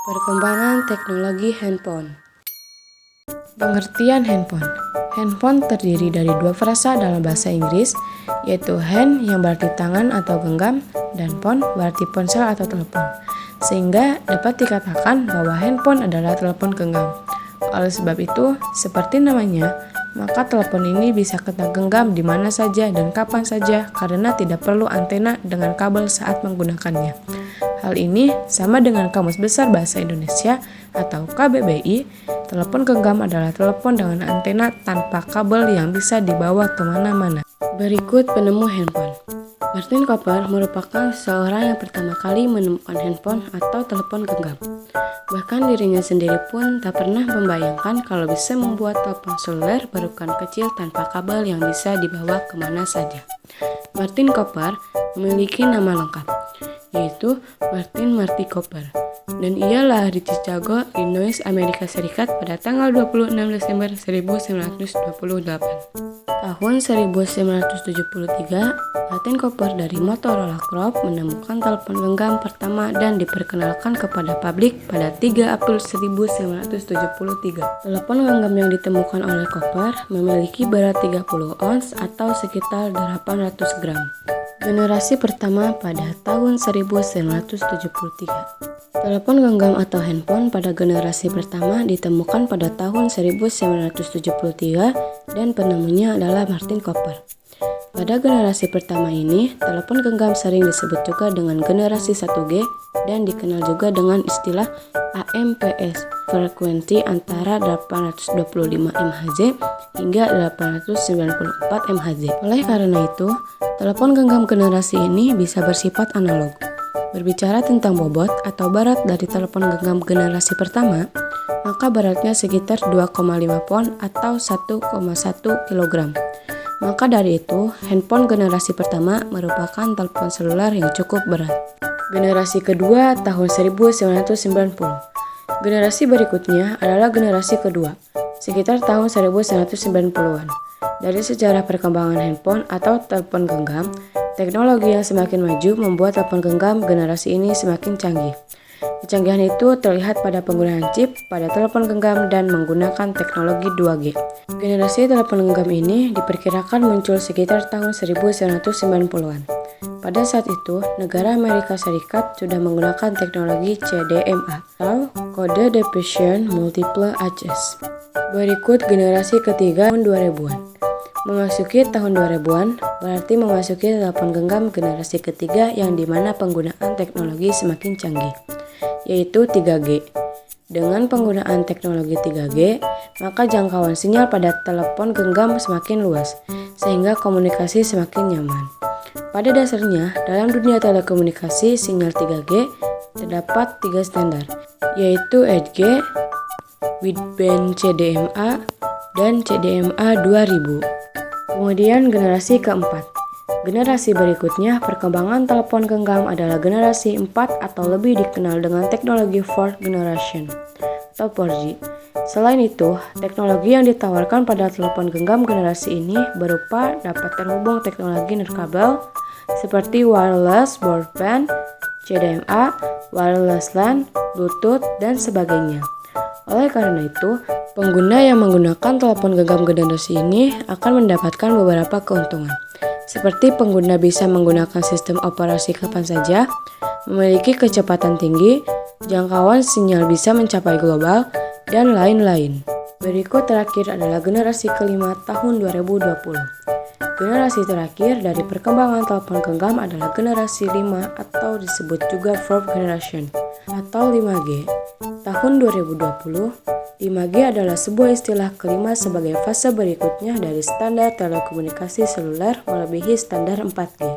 Perkembangan teknologi handphone. Pengertian handphone. Handphone terdiri dari dua frasa dalam bahasa Inggris, yaitu hand yang berarti tangan atau genggam, dan phone berarti ponsel atau telepon. Sehingga dapat dikatakan bahwa handphone adalah telepon genggam. Oleh sebab itu, seperti namanya, maka telepon ini bisa kita genggam di mana saja dan kapan saja karena tidak perlu antena dengan kabel saat menggunakannya. Hal ini sama dengan Kamus Besar Bahasa Indonesia atau KBBI. Telepon genggam adalah telepon dengan antena tanpa kabel yang bisa dibawa kemana-mana. Berikut penemu handphone. Martin Cooper merupakan seorang yang pertama kali menemukan handphone atau telepon genggam. Bahkan dirinya sendiri pun tak pernah membayangkan kalau bisa membuat telepon seluler berukuran kecil tanpa kabel yang bisa dibawa kemana saja. Martin Cooper memiliki nama lengkap, yaitu Martin Marty Cooper, dan ia lahir di Chicago, Illinois, Amerika Serikat pada tanggal 26 Desember 1928. Tahun 1973, Martin Cooper dari Motorola Corp menemukan telepon genggam pertama dan diperkenalkan kepada publik pada 3 April 1973. Telepon genggam yang ditemukan oleh Cooper memiliki berat 30 ons atau sekitar 800 gram. Generasi pertama pada tahun 1973. Telepon genggam atau handphone pada generasi pertama ditemukan pada tahun 1973 dan penemunya adalah Martin Cooper. Pada generasi pertama ini, telepon genggam sering disebut juga dengan generasi 1G dan dikenal juga dengan istilah AMPS, frekuensi antara 825 MHz hingga 894 MHz. Oleh karena itu, telepon genggam generasi ini bisa bersifat analog. Berbicara tentang bobot atau berat dari telepon genggam generasi pertama, maka beratnya sekitar 2,5 pon atau 1,1 kg. Maka dari itu, handphone generasi pertama merupakan telepon seluler yang cukup berat. Generasi kedua tahun 1990. Generasi berikutnya adalah generasi kedua, sekitar tahun 1990-an. Dari sejarah perkembangan handphone atau telepon genggam, teknologi yang semakin maju membuat telepon genggam generasi ini semakin canggih. Kecanggihan itu terlihat pada penggunaan chip pada telepon genggam dan menggunakan teknologi 2G. Generasi telepon genggam ini diperkirakan muncul sekitar tahun 1990-an. Pada saat itu, negara Amerika Serikat sudah menggunakan teknologi CDMA atau Code Diffusion Multiple Access. Berikut generasi ketiga tahun 2000-an. Memasuki tahun 2000-an berarti memasuki telepon genggam generasi ketiga yang dimana penggunaan teknologi semakin canggih, yaitu 3G. Dengan penggunaan teknologi 3G, maka jangkauan sinyal pada telepon genggam semakin luas, sehingga komunikasi semakin nyaman. Pada dasarnya, dalam dunia telekomunikasi sinyal 3G terdapat 3 standar, yaitu 8G, Wideband CDMA, dan CDMA 2000. Kemudian generasi keempat. Generasi berikutnya perkembangan telepon genggam adalah generasi 4 atau lebih dikenal dengan teknologi 4th generation atau 4G. Selain itu, teknologi yang ditawarkan pada telepon genggam generasi ini berupa dapat terhubung teknologi nirkabel seperti wireless broadband, CDMA, wireless LAN, Bluetooth, dan sebagainya. Oleh karena itu, pengguna yang menggunakan telepon genggam generasi ini akan mendapatkan beberapa keuntungan, seperti pengguna bisa menggunakan sistem operasi kapan saja, memiliki kecepatan tinggi, jangkauan sinyal bisa mencapai global, dan lain-lain. Berikut terakhir adalah generasi kelima tahun 2020. Generasi terakhir dari perkembangan telepon genggam adalah generasi 5 atau disebut juga 4th generation atau 5G. Tahun 2020, 5G adalah sebuah istilah kelima sebagai fase berikutnya dari standar telekomunikasi seluler melebihi standar 4G.